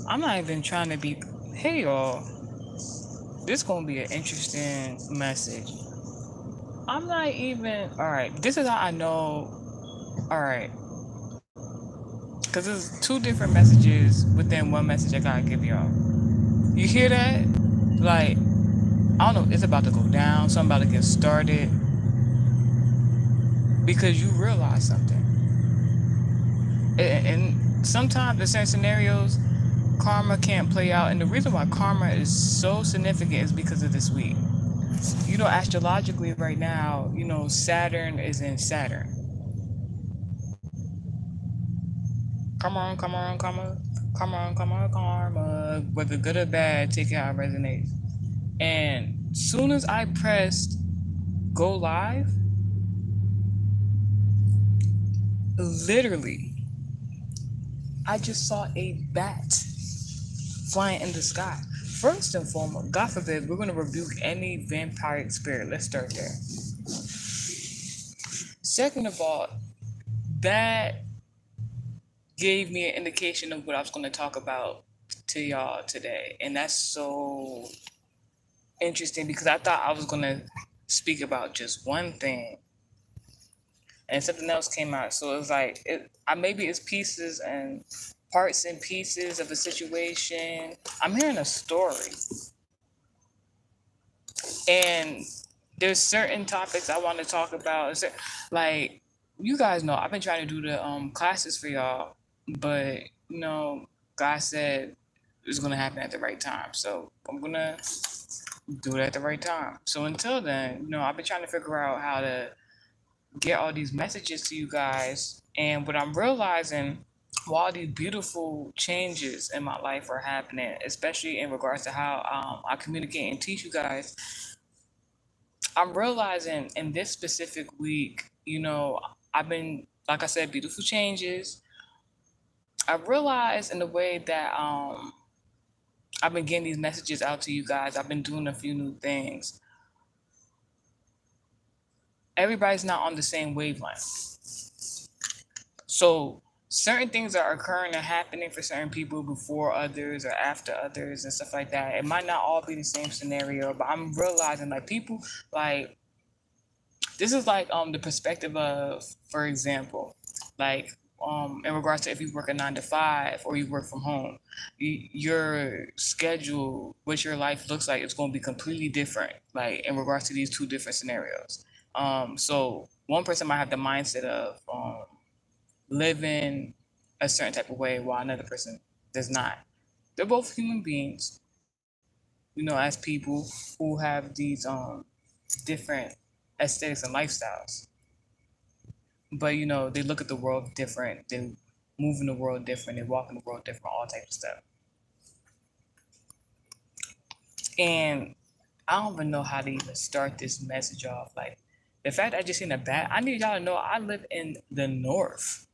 I'm not even trying to be. Hey, y'all. This gonna be an interesting message. I'm not even. All right. This is how I know. All right. Because there's two different messages within one message I gotta give y'all. You hear that? Like, I don't know. It's about to go down. Something about to get started because you realize something. And sometimes in certain scenarios, karma can't play out. And the reason why karma is so significant is because of this week. Astrologically right now, Saturn is in Saturn. Come on, come on, come on, come on, come on, karma. Whether good or bad, take it how it resonates. And soon as I pressed go live, literally, I just saw a bat flying in the sky. First and foremost, God forbid, we're going to rebuke any vampiric spirit. Let's start there. Second of all, that gave me an indication of what I was going to talk about to y'all today. And that's so interesting because I thought I was going to speak about just one thing and something else came out. So it was like, maybe it's pieces and parts and pieces of a situation. I'm hearing a story. And there's certain topics I want to talk about. Like, you guys know, I've been trying to do the classes for y'all, but God said it's gonna happen at the right time. So I'm gonna do it at the right time. So until then, I've been trying to figure out how to get all these messages to you guys. And what I'm realizing, while these beautiful changes in my life are happening, especially in regards to how I communicate and teach you guys, I'm realizing in this specific week, I've been, like I said, beautiful changes. I realized in the way that I've been getting these messages out to you guys. I've been doing a few new things. Everybody's not on the same wavelength. So certain things are occurring and happening for certain people before others or after others and stuff like that. It might not all be the same scenario, but I'm realizing like people like this is like the perspective of, for example, like in regards to if you work a 9 to 5 or you work from home, your schedule, what your life looks like, is going to be completely different. Like in regards to these two different scenarios. So one person might have the mindset of living a certain type of way while another person does not. They're both human beings, as people who have these different aesthetics and lifestyles. But they look at the world different, they move in the world different, they walk in the world different, all types of stuff. And I don't even know how to even start this message off. Like the fact I just seen a bat, I need y'all to know I live in the north.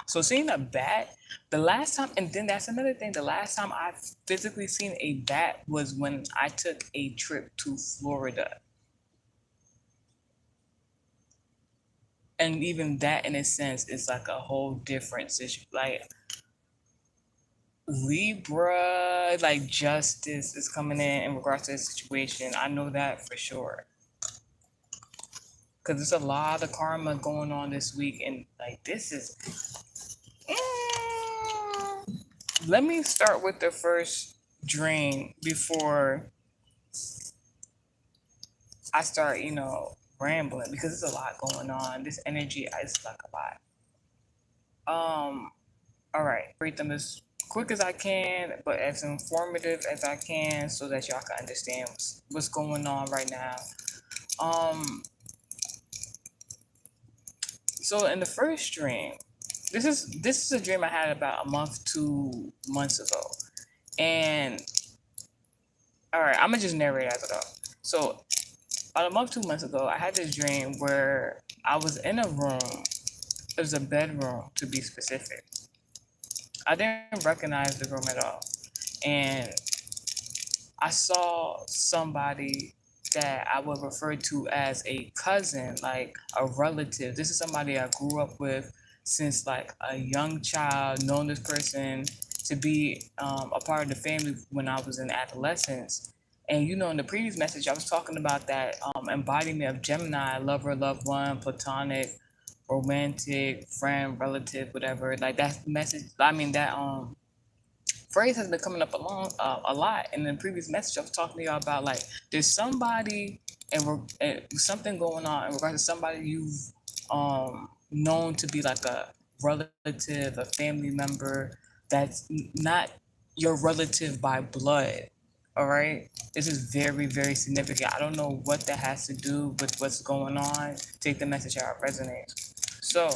So seeing a bat, the last time, and then that's another thing, the last time I physically seen a bat was when I took a trip to Florida. And even that, in a sense, is like a whole different situation. Like Libra, like justice is coming in regards to the situation. I know that for sure. Because there's a lot of karma going on this week. And like, this is... Let me start with the first dream before I start, rambling, because there's a lot going on. This energy is like a lot. All right, read them as quick as I can, but as informative as I can, so that y'all can understand what's going on right now. So in the first dream, this is a dream I had about a month, 2 months ago, and all right, I'm gonna just narrate as I go. So about a month, 2 months ago, I had this dream where I was in a room. It was a bedroom, to be specific. I didn't recognize the room at all. And I saw somebody that I would refer to as a cousin, like a relative. This is somebody I grew up with since like a young child, known this person to be a part of the family when I was in adolescence. And in the previous message, I was talking about that embodiment of Gemini: lover, loved one, platonic, romantic, friend, relative, whatever. Like that message. I mean that phrase has been coming up a lot. In the previous message, I was talking to y'all about like there's somebody and something going on in regards to somebody you've known to be like a relative, a family member that's not your relative by blood. All right, this is very, very significant. I don't know what that has to do with what's going on. Take the message how it resonates. So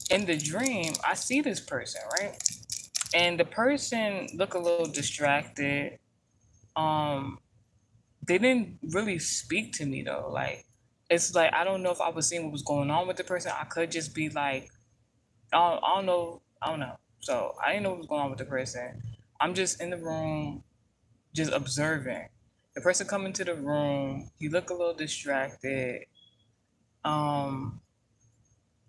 in the dream, I see this person, right? And the person look a little distracted. Um, they didn't really speak to me though. Like, it's like I don't know if I was seeing what was going on with the person. I could just be like, I don't know, I don't know. So I didn't know what was going on with the person. I'm just in the room, just observing. The person come into the room. He looked a little distracted. Um,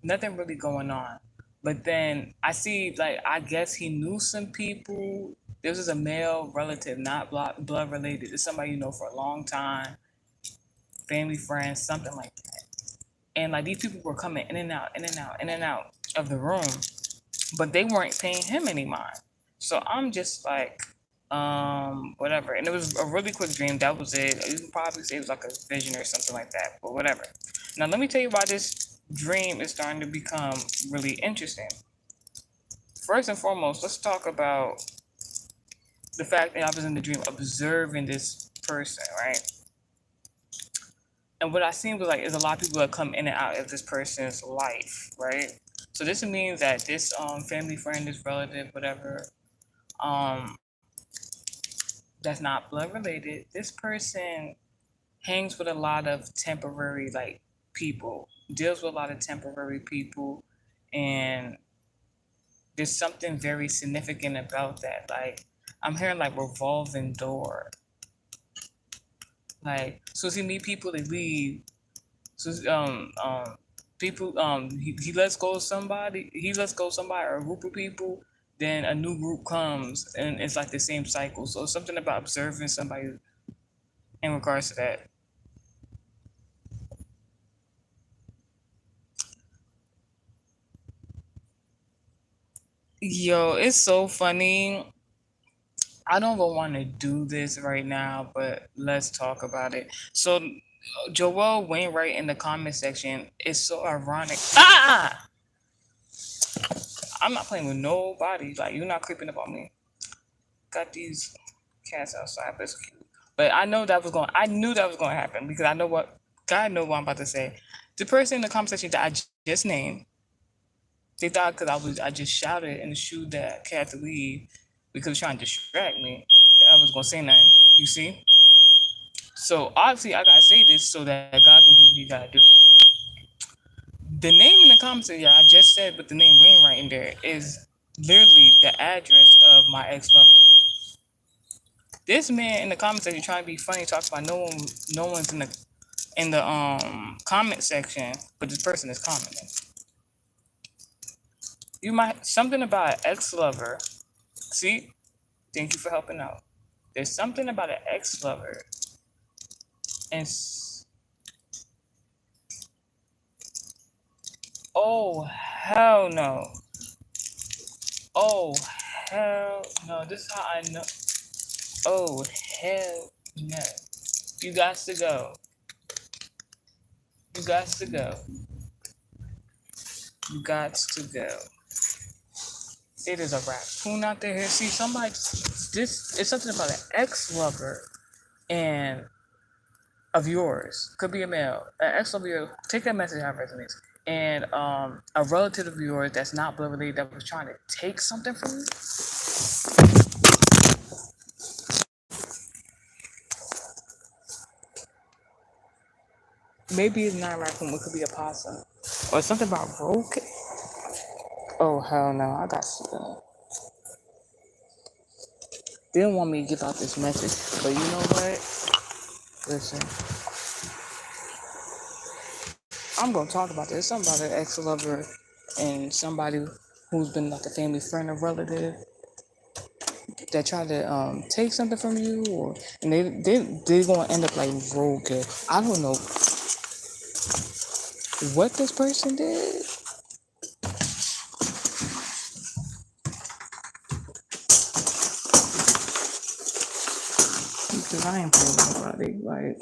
Nothing really going on. But then I see, like, I guess he knew some people. This is a male relative, not blood related. It's somebody you know for a long time, family, friends, something like that. And like these people were coming in and out, in and out, in and out of the room, but they weren't paying him any mind. So I'm just like, whatever. And it was a really quick dream. That was it. You can probably say it was like a vision or something like that, but whatever. Now let me tell you why this dream is starting to become really interesting. First and foremost, let's talk about the fact that I was in the dream observing this person, right? And what I seen was like is a lot of people that come in and out of this person's life, right? So this means that this family friend, this relative, whatever, um, that's not blood related, this person hangs with a lot of temporary like people, deals with a lot of temporary people, and there's something very significant about that. Like I'm hearing like revolving door. Like so as he meet people, they leave. So people he lets go of somebody, or a group of people, then a new group comes and it's like the same cycle. So something about observing somebody in regards to that. Yo, it's so funny. I don't even want to do this right now, but let's talk about it. So, Joel Wainwright in the comment section is so ironic. Ah! I'm not playing with nobody. Like, you're not creeping up on me. Got these cats outside, but it's cute. But I knew that was going to happen because God know what I'm about to say. The person in the comment section that I just named, they thought because I just shouted and shooed that cat to leave because he was trying to distract me, that I was gonna say nothing. You see? So obviously I gotta say this so that God can do what he gotta do. The name in the comments that I just said with the name Wainwright in there is literally the address of my ex-lover. This man in the comments that you're trying to be funny, talk about no one's in the comment section, but this person is commenting. You might something about an ex-lover. See? Thank you for helping out. There's something about an ex-lover, and oh hell no, oh hell no. This is how I know. Oh hell no. You got to go. You got to go. You got to go. It is a raccoon out there. Here, see somebody. This is something about an ex-lover and of yours. Could be a male. An ex-lover of yours. Take that message how it resonates. And a relative of yours that's not blood related that was trying to take something from you. Maybe it's not a raccoon. It could be a possum or something about broken. Oh hell no! I got stuck. They didn't want me to give out this message, but you know what? Listen, I'm gonna talk about this. Something about an ex-lover and somebody who's been like a family friend or relative that try to take something from you, or and they gonna end up like roadkill. I don't know what this person did. Because I ain't playing with nobody. Like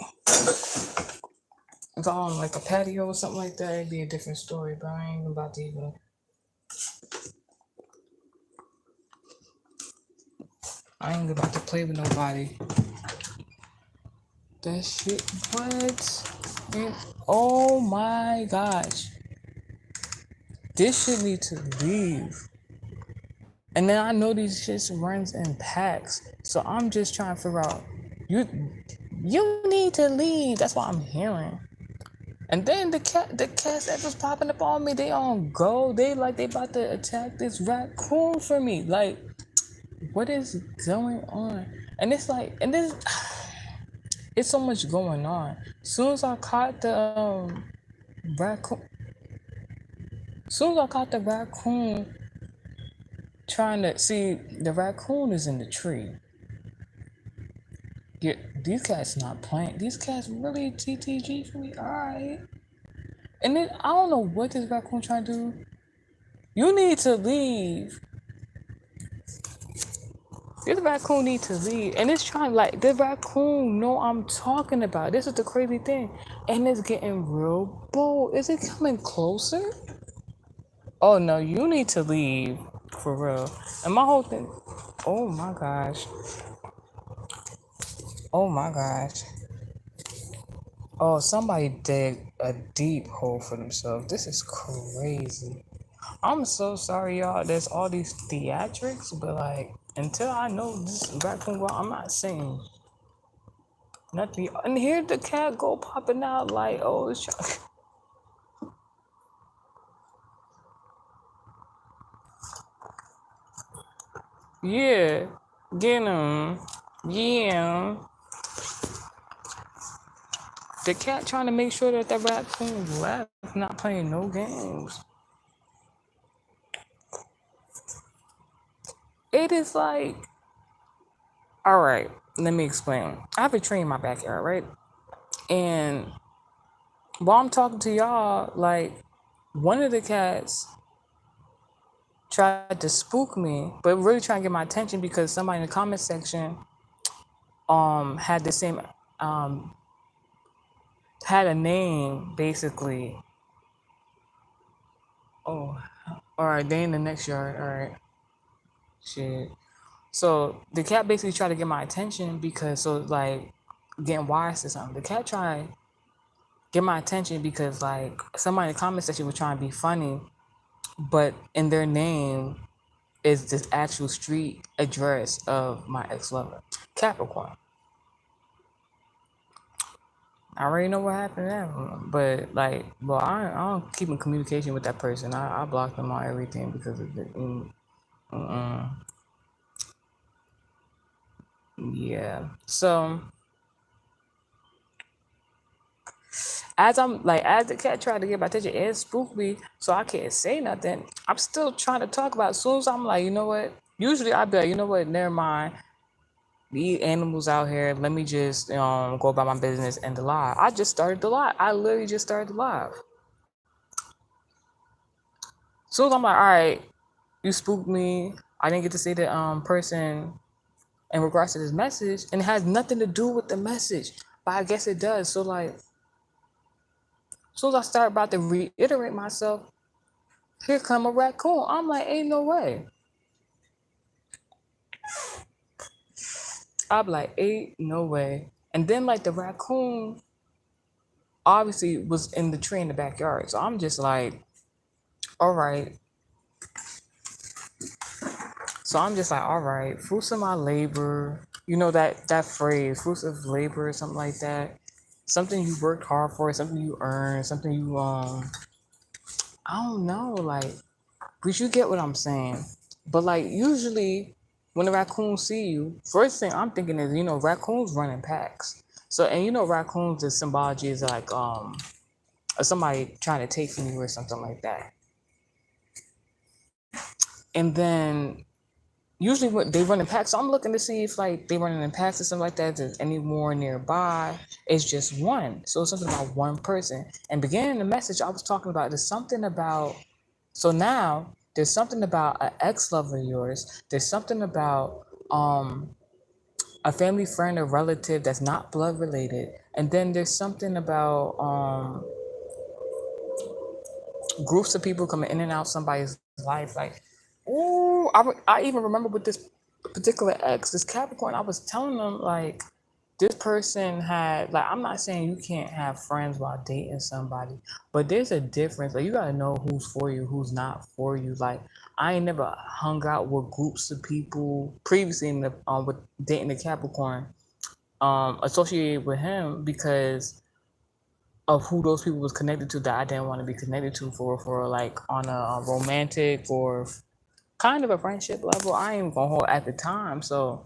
if I on like a patio or something like that, it'd be a different story. But I ain't about to even. I ain't about to play with nobody. That shit. What? And, oh my gosh. This shit need to leave. And then I know these shits runs in packs. So I'm just trying to figure out you need to leave. That's what I'm hearing. And then the cats that was popping up on me, they on go. They like they about to attack this raccoon for me. Like, what is going on? And it's like, and this, it's so much going on. Soon as I caught the raccoon, soon as I caught the raccoon trying to see the raccoon is in the tree. Yeah, these cats not playing. These cats really TTG for me. All right. And then I don't know what this raccoon trying to do. You need to leave. This raccoon need to leave. And it's trying like the raccoon know I'm talking about. This is the crazy thing. And it's getting real bold. Is it coming closer? Oh no, you need to leave. For real. And my whole thing. Oh my gosh. Oh my gosh. Oh, somebody dug a deep hole for themselves. This is crazy. I'm so sorry, y'all. There's all these theatrics, but like, until I know this raccoon, well, I'm not saying nothing. And here the cat go popping out like, oh, it's trying. Yeah, get him. Yeah. The cat trying to make sure that the raccoon left, not playing no games. It is like, all right, let me explain. I have a tree in my backyard, right? And while I'm talking to y'all, like, one of the cats tried to spook me, but really trying to get my attention because somebody in the comment section had the same had a name basically. Oh, all right, they in the next yard. All right, shit. So the cat basically tried to get my attention because so like getting wise to something. The cat tried to get my attention because like somebody in the comment section was trying to be funny, but in their name is the actual street address of my ex-lover, Capricorn. I already know what happened there, but like, well, I don't keep in communication with that person. I blocked them on everything because of the, yeah. So as the cat tried to get my attention, it spooked me, so I can't say nothing. I'm still trying to talk about. As soon as I'm like, you know what? Usually I'd be like, you know what? Never mind. These animals out here. Let me just go about my business and the live. I just started the live. I literally just started the live. So I'm like, all right, you spooked me. I didn't get to see the person in regards to this message, and it has nothing to do with the message, but I guess it does. So like, as soon as I start about to reiterate myself, here come a raccoon. I'm like, ain't no way. I'm like, ain't no way. And then like the raccoon obviously was in the tree in the backyard. So I'm just like, all right. So I'm just like, all right, fruits of my labor. You know that phrase, fruits of labor, or something like that. Something you worked hard for, something you earned, something you I don't know, like, but you get what I'm saying. But like usually when the raccoons see you, first thing I'm thinking is, raccoons run in packs. So and raccoons, the symbology is like somebody trying to take from you or something like that. And then usually what they run in packs. So I'm looking to see if like they running in packs or something like that. There's any more nearby. It's just one. So it's something about one person. And beginning the message I was talking about, there's something about, so now there's something about an ex-lover of yours. There's something about a family friend or relative that's not blood related. And then there's something about groups of people coming in and out somebody's life. Like, ooh, I even remember with this particular ex, this Capricorn, I was telling them like this person had, like, I'm not saying you can't have friends while dating somebody, but there's a difference. Like, you gotta know who's for you, who's not for you. Like, I ain't never hung out with groups of people previously in the with dating the Capricorn associated with him because of who those people was connected to that I didn't want to be connected to for like on a romantic or kind of a friendship level. I ain't gonna hold at the time. So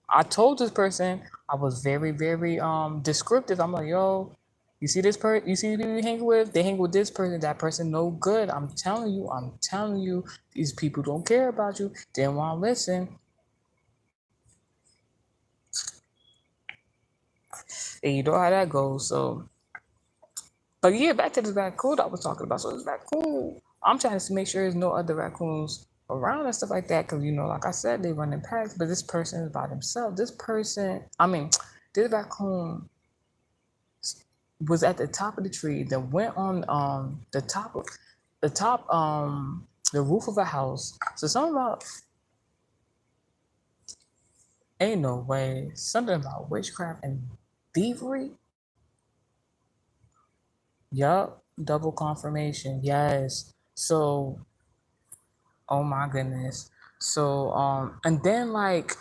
I told this person I was very, very descriptive. I'm like, yo, you see the people you hang with, they hang with this person, that person no good. I'm telling you, these people don't care about you. They don't want to listen. And you know how that goes. So but yeah, back to this raccoon I was talking about. So this raccoon, I'm trying to make sure there's no other raccoons around and stuff like that. Cause you know, like I said, they run in packs, but this person is by themselves. This raccoon was at the top of the tree that went on the top the roof of a house. So something about ain't no way. Something about witchcraft and thievery. Yup. Double confirmation. Yes. So oh my goodness. So and then like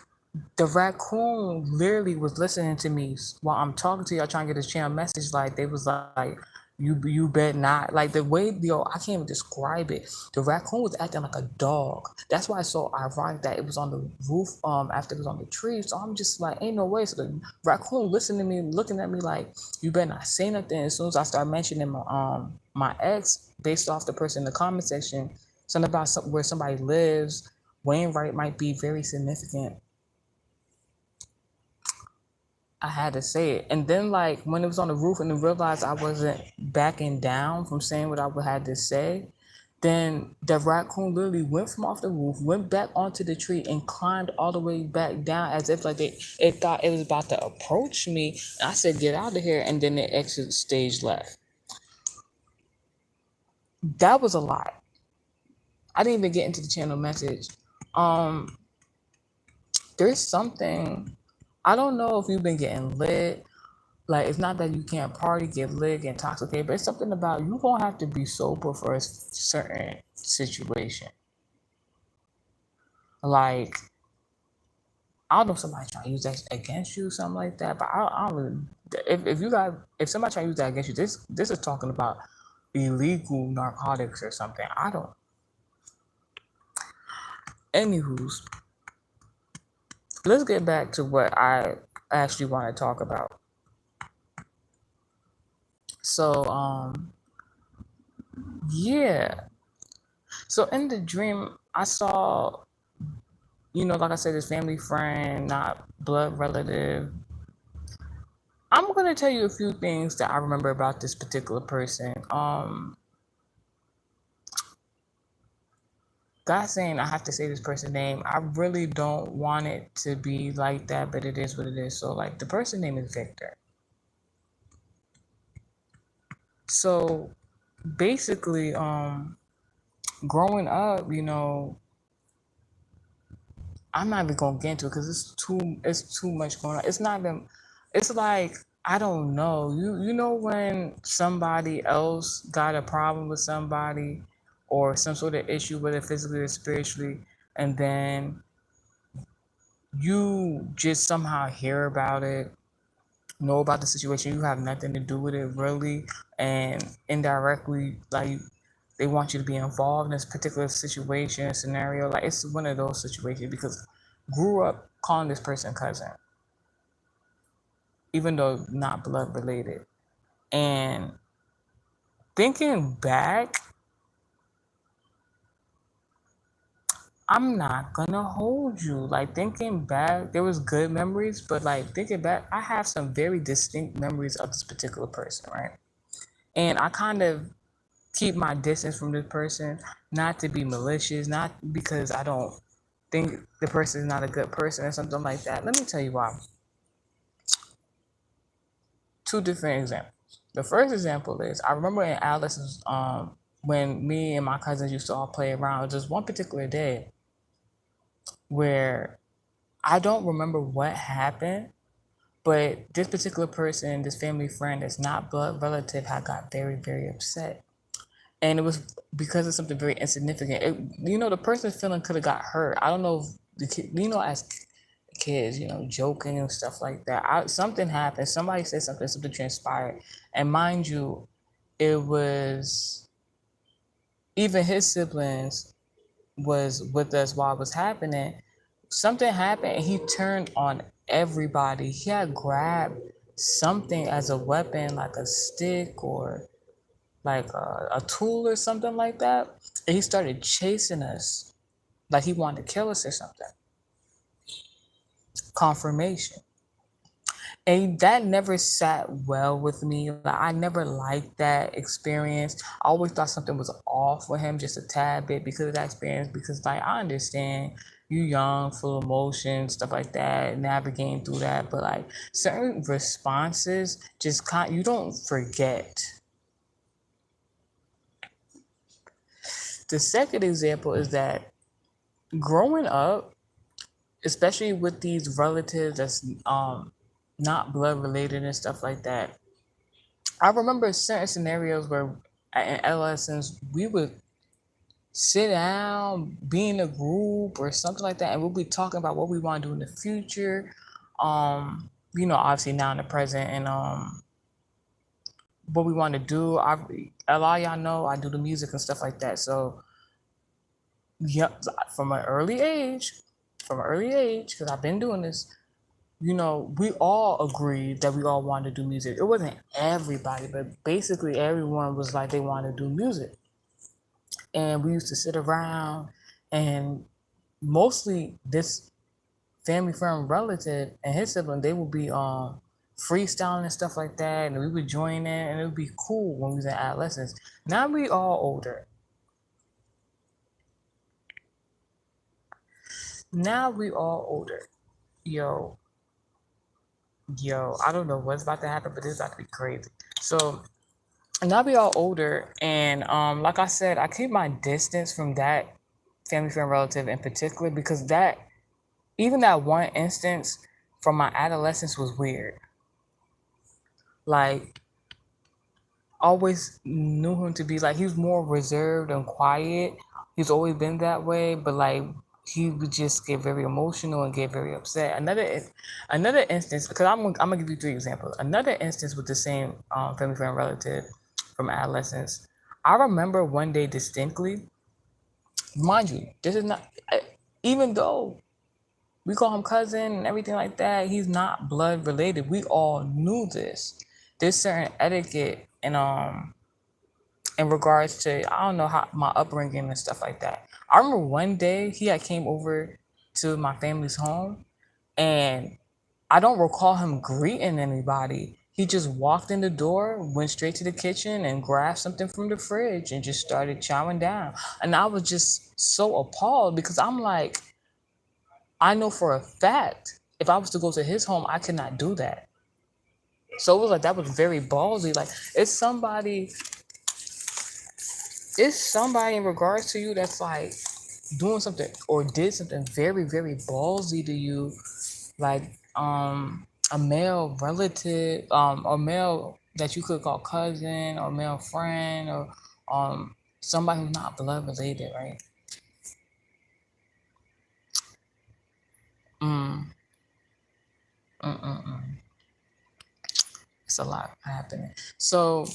the raccoon literally was listening to me while I'm talking to y'all trying to get this channel message. Like they was like, you bet not. Like the way I can't even describe it. The raccoon was acting like a dog. That's why it's so ironic that it was on the roof after it was on the tree. So I'm just like, ain't no way. So the raccoon listening to me, looking at me like, you better not say nothing. As soon as I start mentioning my ex based off the person in the comment section, something about where somebody lives, Wainwright might be very significant. I had to say it. And then like when it was on the roof and I realized I wasn't backing down from saying what I had to say, then the raccoon literally went from off the roof, went back onto the tree and climbed all the way back down as if like it thought it was about to approach me. And I said, get out of here. And then they exit stage left. That was a lot. I didn't even get into the channel message. There's something, I don't know if you've been getting lit. Like, it's not that you can't party, get lit, get intoxicated, but it's something about you gonna have to be sober for a certain situation. Like, I don't know if somebody trying to use that against you, something like that, but I don't really, if somebody trying to use that against you, this is talking about illegal narcotics or something. I don't. Anywho's, let's get back to what I actually want to talk about. So, yeah. So in the dream, I saw, like I said, this family friend, not blood relative. I'm gonna tell you a few things that I remember about this particular person. God saying I have to say this person's name. I really don't want it to be like that, but it is what it is. So like the person's name is Victor. So basically, growing up, I'm not even gonna get into it because it's too much going on. It's not even, it's like, I don't know. You know when somebody else got a problem with somebody or some sort of issue, whether physically or spiritually, and then you just somehow hear about it, know about the situation, you have nothing to do with it really, and indirectly, like they want you to be involved in this particular situation, scenario. Like it's one of those situations because grew up calling this person cousin, even though not blood related. And thinking back, I'm not gonna hold you. Like thinking back, there was good memories, but like thinking back, I have some very distinct memories of this particular person, right? And I kind of keep my distance from this person, not to be malicious, not because I don't think the person is not a good person or something like that. Let me tell you why. Two different examples. The first example is I remember in adolescence, when me and my cousins used to all play around. Just one particular day where I don't remember what happened, but this particular person, this family friend that's not blood relative, had got very, very upset. And it was because of something very insignificant. The person's feeling could have got hurt. I don't know if the kid, as kids, joking and stuff like that. Something happened. Somebody said something. Something transpired. And mind you, it was even his siblings was with us while it was happening. Something happened and he turned on everybody. He had grabbed something as a weapon, like a stick or like a tool or something like that. And he started chasing us like he wanted to kill us or something. Confirmation. And that never sat well with me. Like, I never liked that experience. I always thought something was off with him just a tad bit because of that experience. Because like I understand you young, full of emotion, stuff like that, navigating through that. But like certain responses just you don't forget. The second example is that growing up, especially with these relatives that's not blood related and stuff like that, I remember certain scenarios where in adolescence we would sit down, be in a group or something like that, and we'll be talking about what we want to do in the future. Obviously now in the present and what we want to do. A lot of y'all know I do the music and stuff like that. So yeah, from an early age, because I've been doing this, we all agreed that we all wanted to do music. It wasn't everybody, but basically everyone was like they wanted to do music. And we used to sit around and mostly this family friend relative and his sibling, they would be freestyling and stuff like that. And we would join in and it would be cool when we was in adolescence. Now we all older. Yo, I don't know what's about to happen, but this is about to be crazy. So now we all older, and like I said, I keep my distance from that family friend relative in particular because even that one instance from my adolescence was weird. Like, always knew him to be like he was more reserved and quiet. He's always been that way, but like he would just get very emotional and get very upset. Another instance, because I'm gonna give you three examples. Another instance with the same family friend relative from adolescence. I remember one day distinctly. Mind you, this is not even though we call him cousin and everything like that. He's not blood related. We all knew this. There's certain etiquette and in regards to I don't know how my upbringing and stuff like that. I remember one day he had came over to my family's home and I don't recall him greeting anybody. He just walked in the door, went straight to the kitchen and grabbed something from the fridge and just started chowing down. And I was just so appalled because I'm like, I know for a fact if I was to go to his home, I could not do that. So it was like that was very ballsy. Like it's somebody in regards to you that's like doing something or did something very, very ballsy to you, like a male relative, or male that you could call cousin or male friend or somebody who's not blood related, right? Mm, mm, mm, mm. It's a lot happening. So,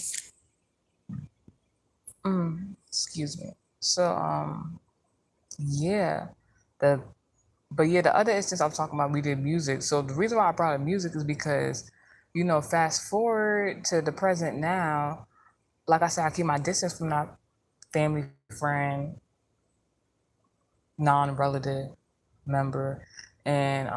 excuse me. So, yeah, the the other instance I'm talking about, we did music. So the reason why I brought up music is because, fast forward to the present now, like I said, I keep my distance from that family friend non-relative member, and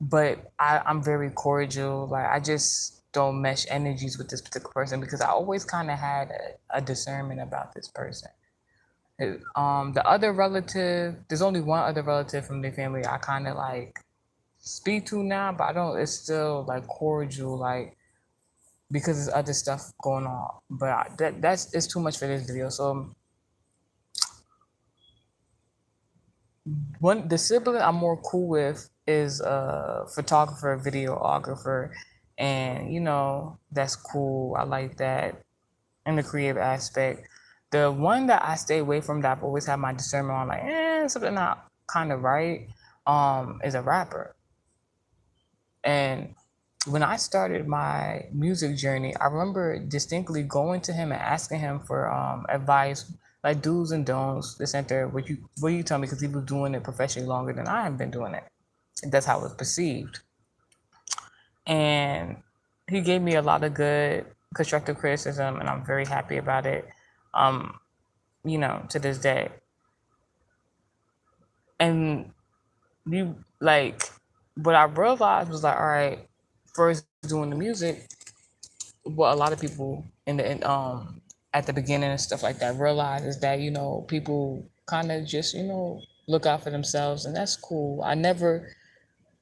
but I'm very cordial. Like I just don't mesh energies with this particular person because I always kind of had a discernment about this person. The other relative, there's only one other relative from their family I kind of like speak to now, but I don't. It's still like cordial, like because there's other stuff going on. But that's it's too much for this video. So one the sibling I'm more cool with is a photographer, videographer, and that's cool. I like that in the creative aspect. The one that I stay away from that I've always had my discernment on, like something not kind of right, is a rapper. And when I started my music journey, I remember distinctly going to him and asking him for advice, like do's and don'ts, this and that. What you tell me? Because he was doing it professionally longer than I have been doing it. That's how it was perceived. And he gave me a lot of good constructive criticism, and I'm very happy about it. To this day. And what I realized was like, all right, first doing the music, what a lot of people at the beginning and stuff like that realize is that people kind of just look out for themselves, and that's cool. I never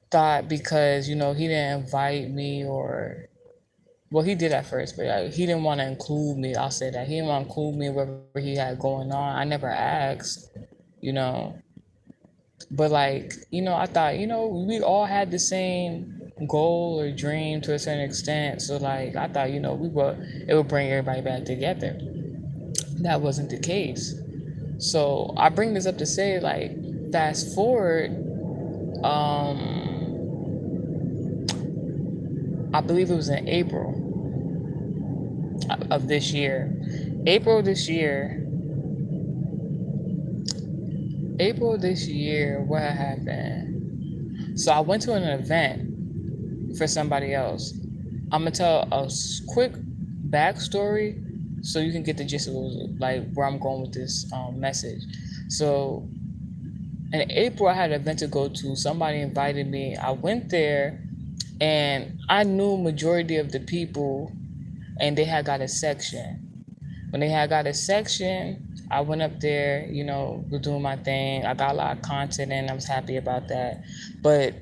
thought because he didn't invite me, or well, he did at first, but he didn't want to include me. I'll say that he didn't want to include me whatever he had going on. I never asked, you know but I thought we all had the same goal or dream to a certain extent, so like I thought it would bring everybody back together. That wasn't the case. So I bring this up to say, like, fast forward, I believe it was in of this year April this year April this year, what happened? So I went to an event for somebody else. I'm gonna tell a quick backstory so you can get the gist of like where I'm going with this message. So in April, I had an event to go to. Somebody invited me. I went there, and I knew majority of the people, and they had got a section. When they had got a section, I went up there, was doing my thing. I got a lot of content in. I was happy about that. But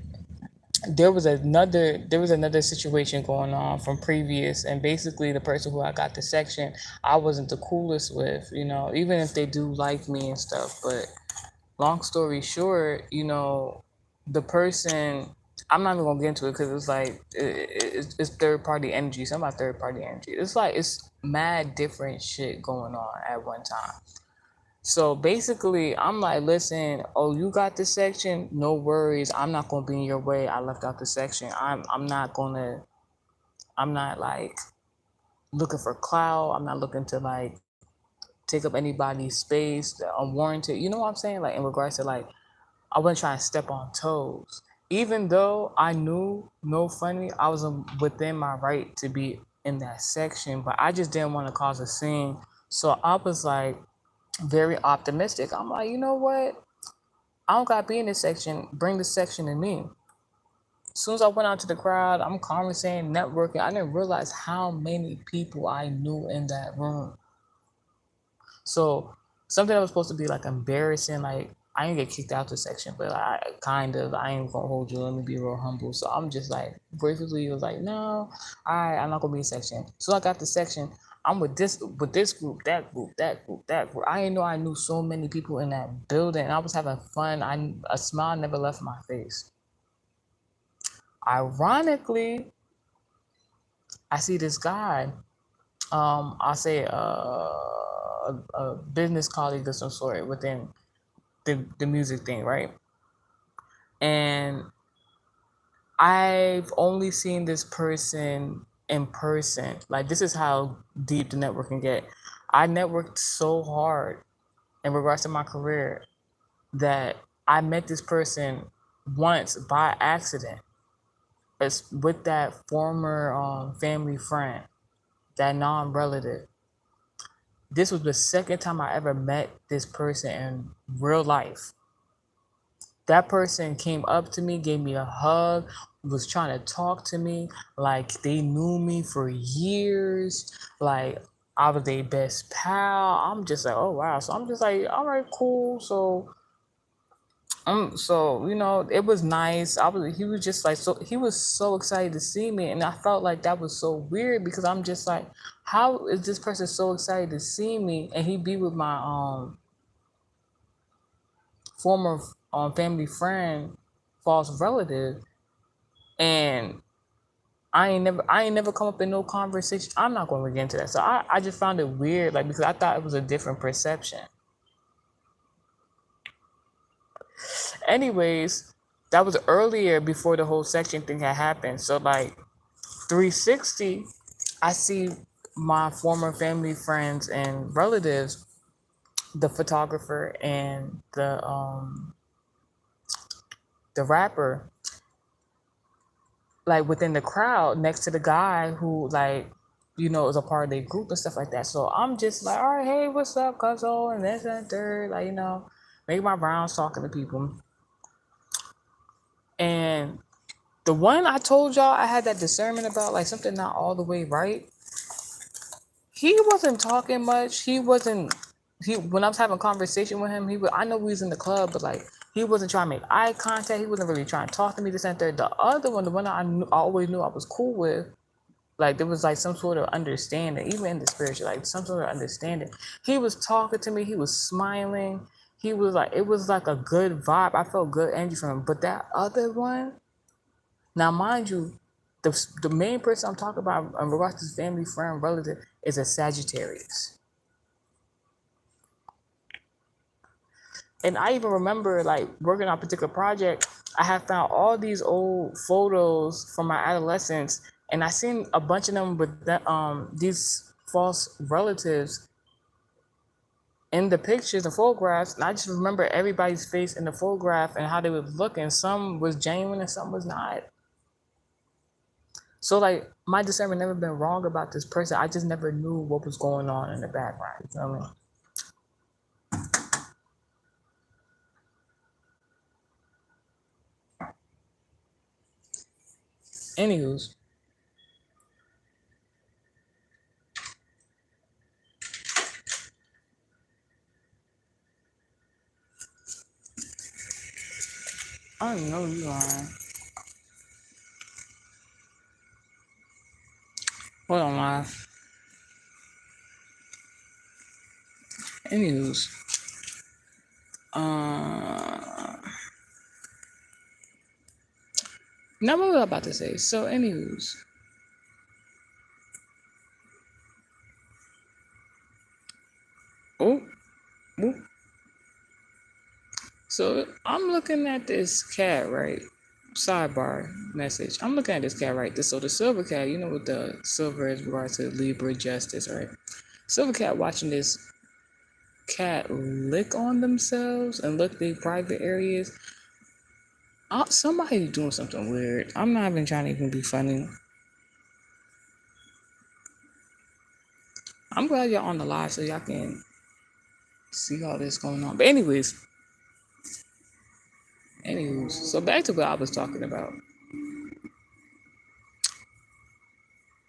there was another situation going on from previous, and basically the person who I got the section, I wasn't the coolest with, even if they do like me and stuff. But long story short, the person, I'm not even gonna get into it because it's like it's third party energy. Some about third party energy. It's like it's mad different shit going on at one time. So basically, I'm like, listen, oh, you got this section? No worries. I'm not gonna be in your way. I left out the section. I'm not like looking for clout. I'm not looking to like take up anybody's space unwarranted. You know what I'm saying? Like in regards to like, I wasn't trying to step on toes. Even though I knew, no funny, I was within my right to be in that section, but I just didn't want to cause a scene. So I was like very optimistic. I'm like, you know what? I don't gotta be in this section. Bring the section to me. As soon as I went out to the crowd, I'm conversating, networking. I didn't realize how many people I knew in that room. So something that was supposed to be like embarrassing, like I didn't get kicked out the section, but I ain't gonna hold you. Let me be real humble. So I'm just like briefly was like, no, I'm not gonna be in section. So I got the section. I'm with this group, that group, that group, that group. I didn't know I knew so many people in that building. I was having fun. A smile never left my face. Ironically, I see this guy. I'll say a business colleague of some sort within the music thing, right? And I've only seen this person in person. Like, this is how deep the network can get. I networked so hard in regards to my career that I met this person once by accident. It's with that former family friend, that non-relative. this was the second time I ever met this person in real life. That person came up to me, gave me a hug, was trying to talk to me like they knew me for years, like I was their best pal. I'm just like, oh wow. So I'm just like, all right, cool. So it was nice. He was just like, so he was so excited to see me, and I felt like that was so weird because I'm just like, how is this person so excited to see me, and he be with my former family friend, false relative, and I ain't never come up in no conversation. I'm not going to get into that. So I just found it weird, like because I thought it was a different perception. Anyways, that was earlier before the whole section thing had happened. So like 360, I see my former family friends and relatives, the photographer and the rapper, like within the crowd next to the guy who like is a part of their group and stuff like that. So I'm just like, all right, hey, what's up, cuzzo, and this and third, like make my rounds talking to people. And the one I told y'all I had that discernment about, like something not all the way right. He wasn't talking much. He wasn't. He when I was having a conversation with him, I know we was in the club, but like he wasn't trying to make eye contact. He wasn't really trying to talk to me. This and third. The other one, the one I always knew I was cool with, like there was like some sort of understanding, even in the spiritual, like some sort of understanding. He was talking to me. He was smiling. He was like, it was like a good vibe. I felt good energy from him. But that other one, now mind you, the main person I'm talking about in regards to his family, friend, relative is a Sagittarius. And I even remember like working on a particular project, I had found all these old photos from my adolescence, and I seen a bunch of them with these false relatives in the pictures, the photographs, and I just remember everybody's face in the photograph and how they were looking. Some was genuine and some was not. So like my discernment never been wrong about this person. I just never knew what was going on in the background. You know what I mean? Anywho's, I don't know you lying. Hold on, live. Anywho's, now what was I about to say? So, anywho's, oh, oh. So I'm looking at this cat, right? Sidebar message. I'm looking at this cat, right? So the silver cat, you know what the silver is regards to Libra justice, right? Silver cat watching this cat lick on themselves and lick their private areas. Somebody's doing something weird. I'm not even trying to even be funny. I'm glad y'all on the live so y'all can see all this going on. But anyways, so back to what I was talking about.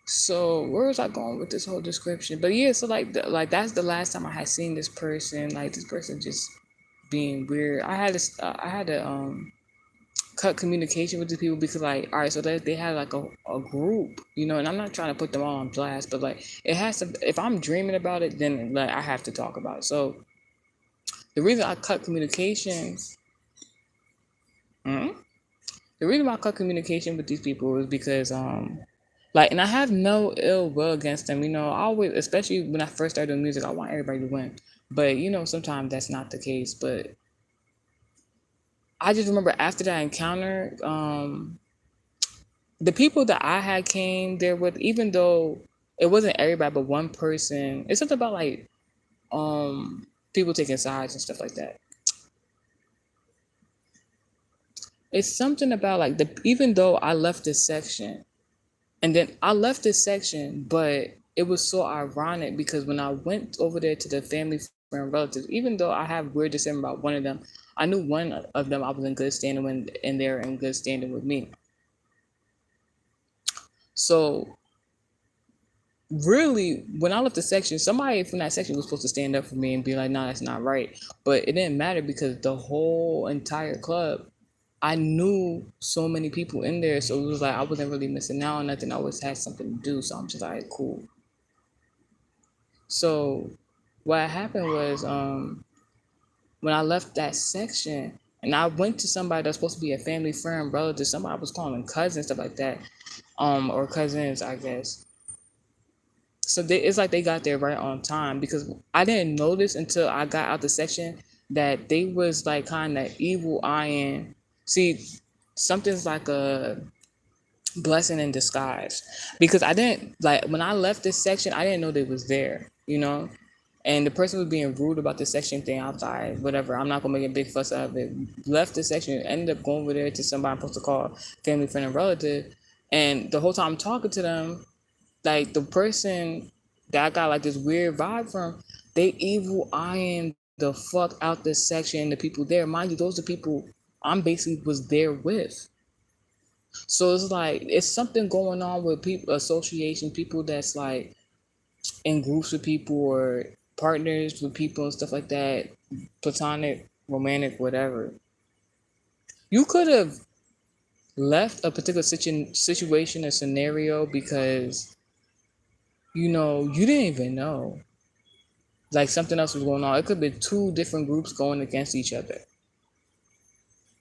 So where was I going with this whole description? But yeah, so like that's the last time I had seen this person. Like this person just being weird. I had to cut communication with these people because like all right, so they had like a group, and I'm not trying to put them all on blast, but like it has to. If I'm dreaming about it, then like I have to talk about it. So the reason I cut communication, hmm? The reason why I cut communication with these people is because like, and I have no ill will against them. I always, especially when I first started doing music, I want everybody to win. But sometimes that's not the case. But I just remember after that encounter, the people that I had came there with, even though it wasn't everybody, but one person, it's something about like people taking sides and stuff like that. It's something about like even though I left this section, and then I left this section, but it was so ironic because when I went over there to the family friend relatives, even though I have weird discernment about one of them, I knew one of them I was in good standing with, and they're in good standing with me. So really, when I left the section, somebody from that section was supposed to stand up for me and be like, "No, that's not right." But it didn't matter because the whole entire club, I knew so many people in there, so it was like I wasn't really missing out on nothing. I always had something to do, so I'm just like, cool. So what happened was, when I left that section, and I went to somebody that's supposed to be a family friend, relative, somebody I was calling cousins, stuff like that, or cousins, I guess. So it's like they got there right on time because I didn't notice until I got out the section that they was like kind of evil eyeing. See, something's like a blessing in disguise because I didn't like when I left this section, I didn't know they was there, you know. And the person was being rude about the section thing. I was like, whatever, I'm not gonna make a big fuss out of it. Left the section, ended up going over there to somebody I'm supposed to call family, friend, and relative. And the whole time I'm talking to them, like the person that I got like this weird vibe from, they evil eyeing the fuck out this section. The people there, mind you, those are people I'm basically was there with. So it's like it's something going on with people, association, people that's like in groups with people or partners with people and stuff like that, platonic, romantic, whatever. You could have left a particular situation or scenario because you didn't even know like something else was going on. It could be two different groups going against each other,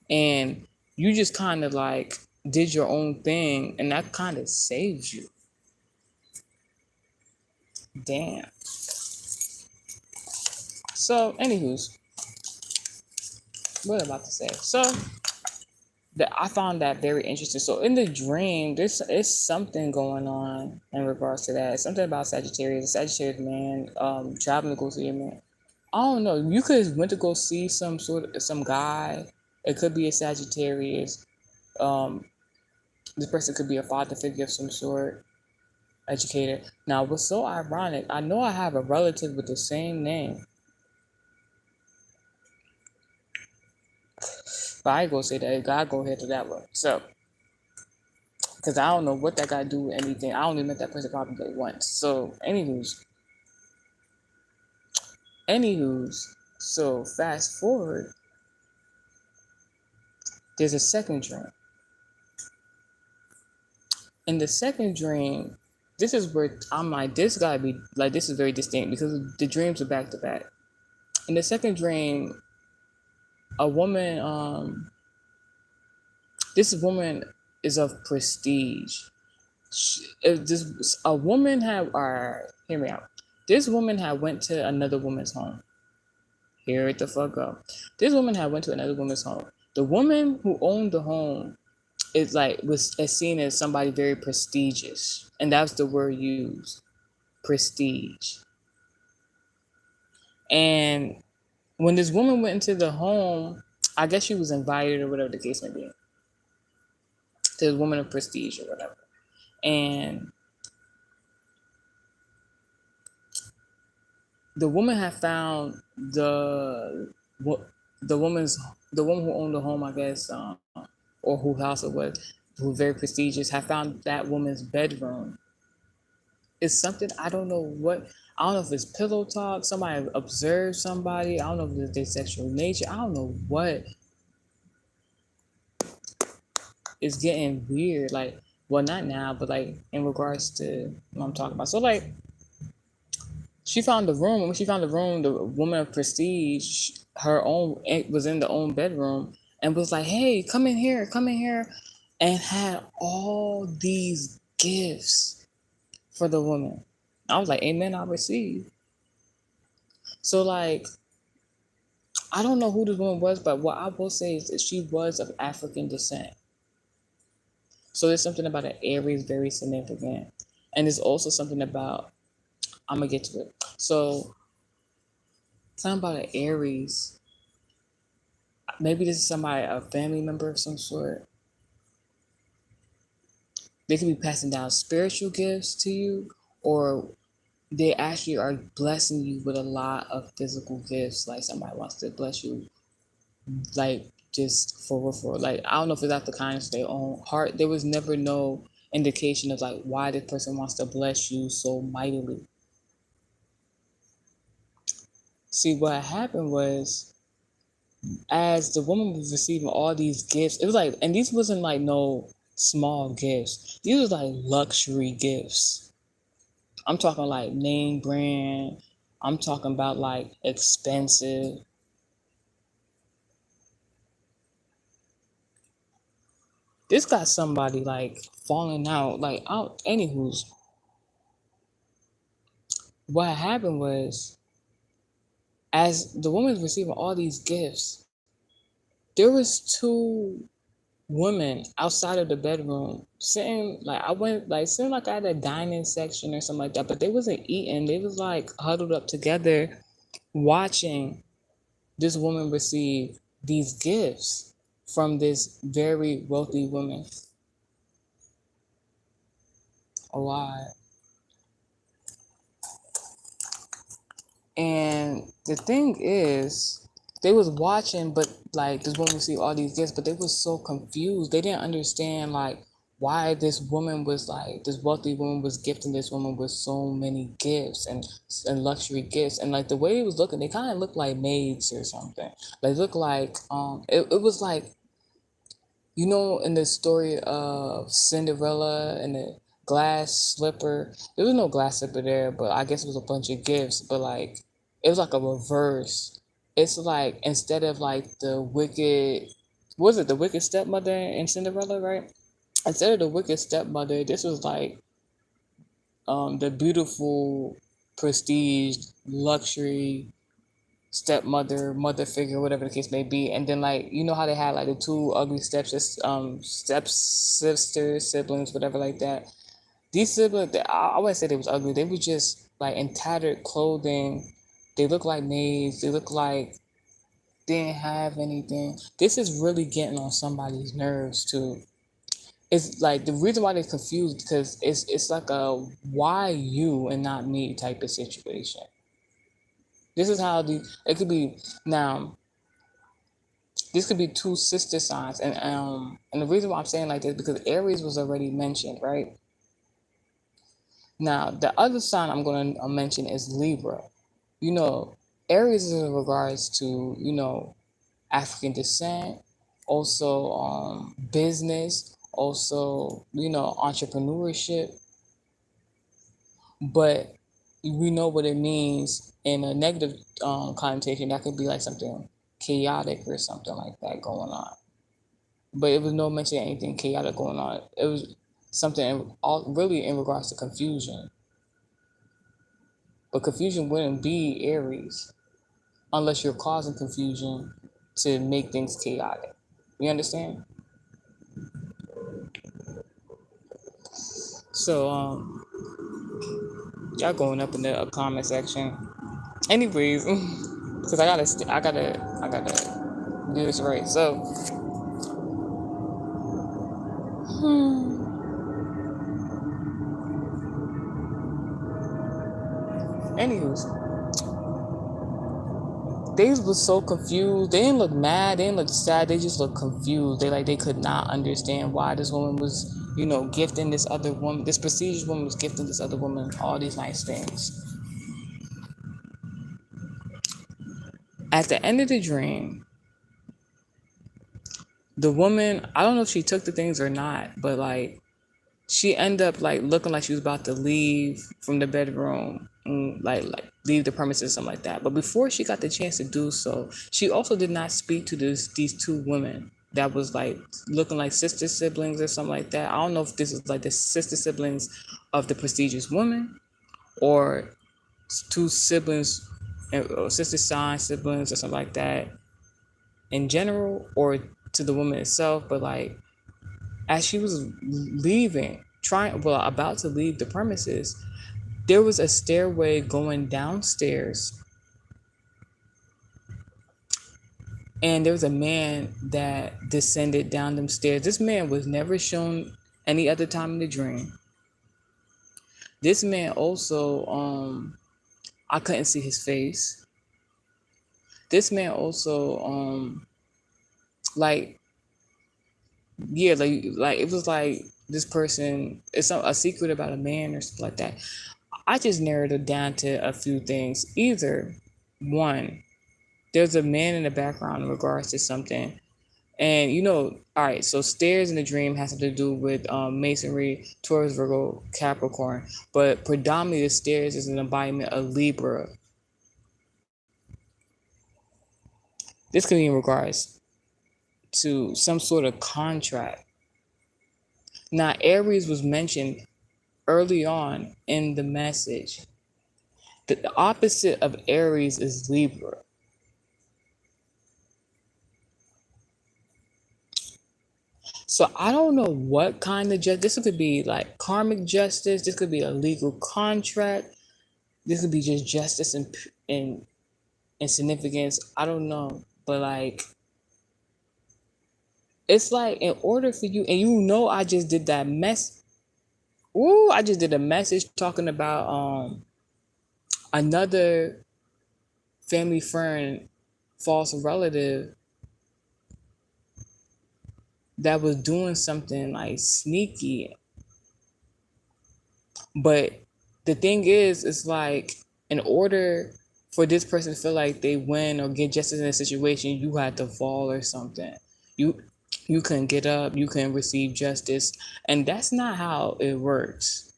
and you just kind of like did your own thing, and that kind of saves you. Damn. So, anywho's, what am I about to say? So, that I found that very interesting. So, in the dream, there's is something going on in regards to that. Something about Sagittarius, a Sagittarius man, traveling to go see a man. I don't know. You could have went to go see some guy. It could be a Sagittarius. Um, this person could be a father figure of some sort, educator. Now, what's so ironic? I know I have a relative with the same name, but I ain't gonna say that. God go ahead to that one. So, because I don't know what that guy do with anything. I only met that person probably once. So, anywho's. So fast forward, there's a second dream. In the second dream, this is where I'm like, this gotta be like this is very distinct because the dreams are back to back. In the second dream, a woman, this woman is of prestige. A woman had, hear me out. This woman had went to another woman's home. Hear it the fuck up. This woman had went to another woman's home. The woman who owned the home is like was as seen as somebody very prestigious, and that's the word used, prestige. And when this woman went into the home, I guess she was invited or whatever the case may be, to the woman of prestige or whatever. And the woman had found the woman's the woman who owned the home, I guess, or whose house it was, who was very prestigious, had found that woman's bedroom. It's something I don't know what. I don't know if it's pillow talk. Somebody observed somebody. I don't know if it's their sexual nature. I don't know what is getting weird. Like, well, not now, but like in regards to what I'm talking about. So like, she found the room. When she found the room, the woman of prestige, her own was in the own bedroom and was like, "Hey, come in here," and had all these gifts for the woman. I was like, "Amen, I receive." So like, I don't know who this woman was, but what I will say is that she was of African descent. So there's something about an Aries very significant, and there's also something about I'm gonna get to it. So something about an Aries. Maybe this is somebody, a family member of some sort. They could be passing down spiritual gifts to you, or they actually are blessing you with a lot of physical gifts. Like somebody wants to bless you, like just for like I don't know if it's out the kindness of their own heart. There was never no indication of like why this person wants to bless you so mightily. See, what happened was as the woman was receiving all these gifts, it was like, and these wasn't like no small gifts. These was like luxury gifts. I'm talking like name brand. I'm talking about like expensive. This got somebody like falling out, like out. Anywho's, what happened was, as the woman was receiving all these gifts, there was two women outside of the bedroom sitting like I went like sitting like at a dining section or something like that, but they wasn't eating. They was like huddled up together, watching this woman receive these gifts from this very wealthy woman. A lot. And the thing is, they was watching, but like this woman received all these gifts, but they was so confused. They didn't understand like why this woman was like this wealthy woman was gifting this woman with so many gifts and luxury gifts. And like the way it was looking, they kind of looked like maids or something. They looked like it was like, you know, in the story of Cinderella and the glass slipper, there was no glass slipper there, but I guess it was a bunch of gifts. But like, it was like a reverse. It's like instead of like the wicked, was it the wicked stepmother in Cinderella, right? Instead of the wicked stepmother, this was like the beautiful, prestige, luxury stepmother, mother figure, whatever the case may be. And then like you know how they had like the two ugly stepsisters, siblings, whatever like that. These siblings, I wouldn't say they was ugly. They were just like in tattered clothing. They look like maids. They look like they didn't have anything. This is really getting on somebody's nerves too. It's like the reason why they're confused because it's like a why you and not me type of situation. This is how it could be now. This could be two sister signs, and the reason why I'm saying like this because Aries was already mentioned, right? Now the other sign I'm going to mention is Libra. You know, Aries is in regards to African descent, also business, also entrepreneurship, but we know what it means in a negative connotation. That could be like something chaotic or something like that going on. But it was no mention of anything chaotic going on. It was something really in regards to confusion. But confusion wouldn't be Aries unless you're causing confusion to make things chaotic. You understand? So y'all going up in the comment section. Anyways, because I gotta do this right. So, anywho's, they was so confused. They didn't look mad. They didn't look sad. They just looked confused. They could not understand why this woman was, gifting this other woman, this prestigious woman was gifting this other woman all these nice things. At the end of the dream, the woman, I don't know if she took the things or not, but like she ended up like looking like she was about to leave from the bedroom, like leave the premises, something like that. But before she got the chance to do so, she also did not speak to these two women that was like looking like sister siblings or something like that. I don't know if this is like the sister siblings of the prestigious woman or two siblings or sister sign siblings or something like that in general, or to the woman itself. But like as she was leaving, about to leave the premises, there was a stairway going downstairs, and there was a man that descended down them stairs. This man was never shown any other time in the dream. This man also, I couldn't see his face. This man also, like, yeah, like it was like this person, it's a secret about a man or something like that. I just narrowed it down to a few things. Either one, there's a man in the background in regards to something. And all right, so stairs in the dream has something to do with masonry, Taurus, Virgo, Capricorn, but predominantly the stairs is an embodiment of Libra. This could be in regards to some sort of contract. Now, Aries was mentioned early on in the message. The opposite of Aries is Libra. So I don't know what kind of justice. This could be like karmic justice. This could be a legal contract. This could be just justice and significance. I don't know, but like it's like in order for you, and I just did that mess. Ooh, I just did a message talking about another family friend, false relative that was doing something like sneaky. But the thing is, it's like in order for this person to feel like they win or get justice in a situation, you had to fall or something. You you couldn't get up, you couldn't receive justice, and that's not how it works.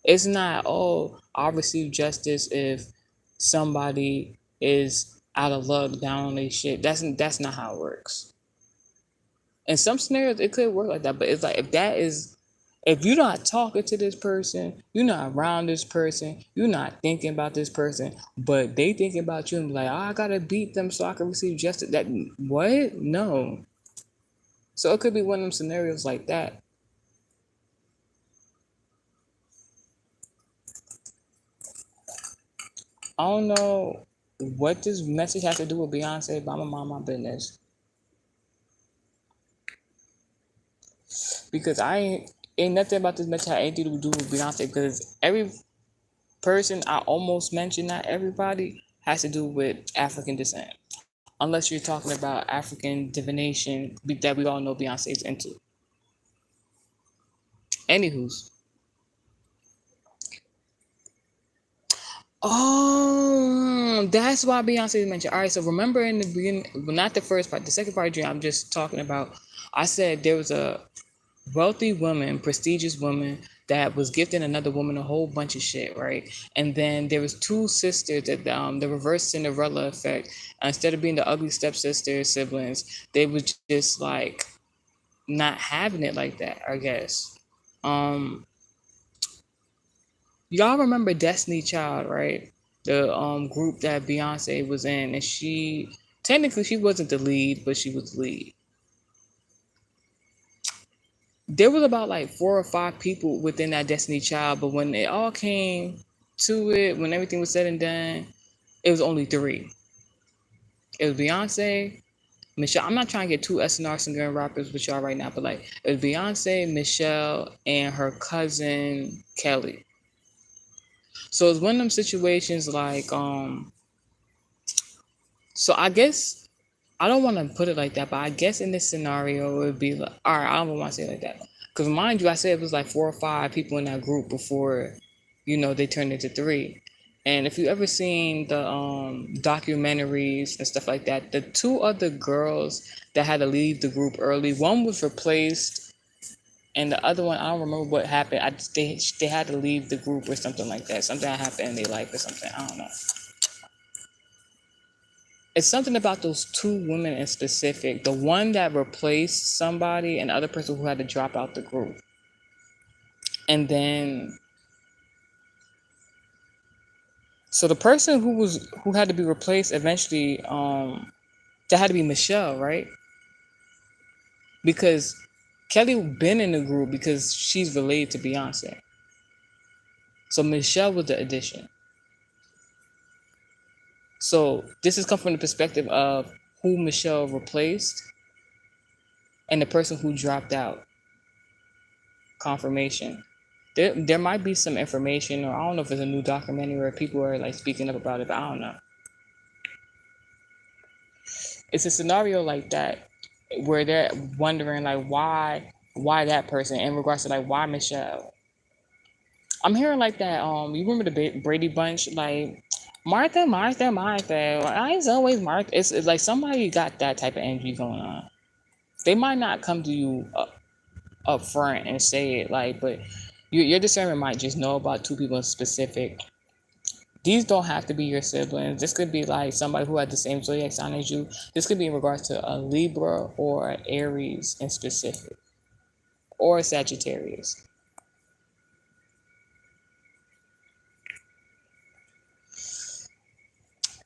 It's not, oh, I'll receive justice if somebody is out of luck, down on their shit. That's not how it works. In some scenarios, it could work like that, but it's like if you're not talking to this person, you're not around this person, you're not thinking about this person, but they thinking about you and be like, oh, I gotta beat them so I can receive justice. That what? No. So it could be one of them scenarios like that. I don't know what this message has to do with Beyonce, but I'm gonna mind my business. Because ain't nothing about this message had anything to do with Beyonce, because every person I almost mentioned, not everybody, has to do with African descent. Unless you're talking about African divination that we all know Beyonce's into. Anywho's. Oh, that's why Beyonce is mentioned. All right, so remember in the beginning, well, not the first part, the second part of the dream, I'm just talking about. I said there was a wealthy woman, prestigious woman that was gifting another woman a whole bunch of shit, right? And then there was two sisters that the reverse Cinderella effect. Instead of being the ugly stepsister siblings, they was just like not having it like that, I guess. Um, y'all remember Destiny Child, right? The group that Beyonce was in, and she technically she wasn't the lead, but she was the lead. There was about like 4 or 5 people within that Destiny Child, but when it all came to it, when everything was said and done, it was only 3. It was Beyonce, Michelle. I'm not trying to get too SNR singer and rappers with y'all right now, but like it was Beyonce, Michelle, and her cousin Kelly. So it's one of them situations like so I guess I don't want to put it like that, but I guess in this scenario it would be like, all right, I don't want to say it like that, because mind you, I said it was like 4 or 5 people in that group before, they turned into 3. And if you ever seen the documentaries and stuff like that, the 2 other girls that had to leave the group early, one was replaced, and the other one I don't remember what happened. They had to leave the group or something like that. Something happened in their life or something. I don't know. It's something about those 2 women in specific. The one that replaced somebody and the other person who had to drop out the group. And then so the person who had to be replaced eventually, that had to be Michelle, right? Because Kelly been in the group because she's related to Beyonce. So Michelle was the addition. So this is come from the perspective of who Michelle replaced and the person who dropped out. Confirmation. There might be some information, or I don't know if it's a new documentary where people are like speaking up about it, but I don't know. It's a scenario like that where they're wondering like why that person in regards to like why Michelle. I'm hearing like that. You remember the Brady Bunch, like Martha, Martha, Martha. I it's always Martha. It's like somebody got that type of energy going on. They might not come to you up front and say it, like, but your discernment might just know about two people in specific. These don't have to be your siblings. This could be like somebody who had the same zodiac sign as you. This could be in regards to a Libra or an Aries in specific, or a Sagittarius.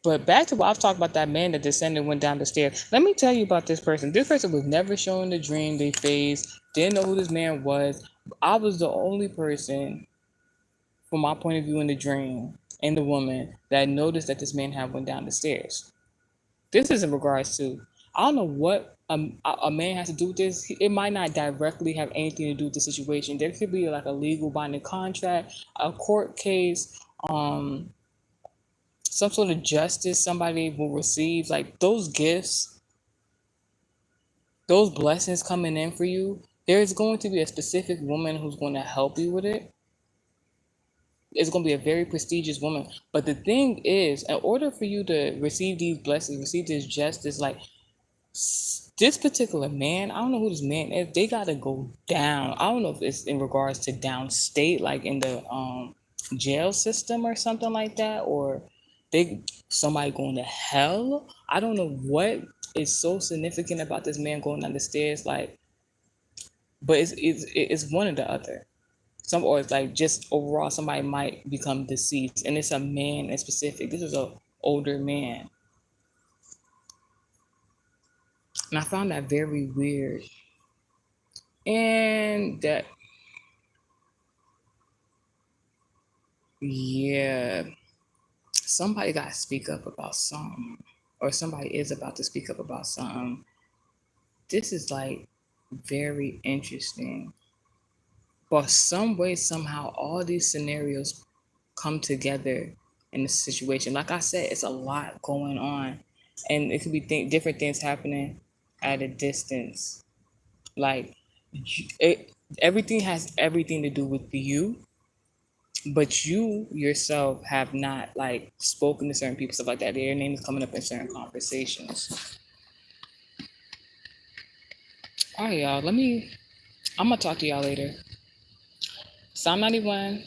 But back to what I've talked about, that man that descended went down the stairs. Let me tell you about this person. This person was never shown the dream they faced, didn't know who this man was. I was the only person, from my point of view in the dream, and the woman, that noticed that this man had went down the stairs. This is in regards to, I don't know what a man has to do with this. It might not directly have anything to do with the situation. There could be like a legal binding contract, a court case, some sort of justice somebody will receive. Like those gifts, those blessings coming in for you, there's going to be a specific woman who's going to help you with it. It's going to be a very prestigious woman. But the thing is, in order for you to receive these blessings, receive this justice, like this particular man, I don't know who this man is, they got to go down. I don't know if it's in regards to downstate, like in the jail system or something like that, or they somebody going to hell. I don't know what is so significant about this man going down the stairs, like, but it's one or the other. Some, or it's like just overall somebody might become deceased, and it's a man in specific. This is a older man, and I found that very weird. And that, yeah, somebody got to speak up about something, or somebody is about to speak up about something. This is like very interesting, but some way somehow all these scenarios come together in this situation. Like I said, it's a lot going on, and it could be different things happening at a distance. Like it, everything has everything to do with you, but you yourself have not like spoken to certain people, stuff like that. Their name is coming up in certain conversations. All right, y'all. I'm gonna talk to y'all later. Psalm 91.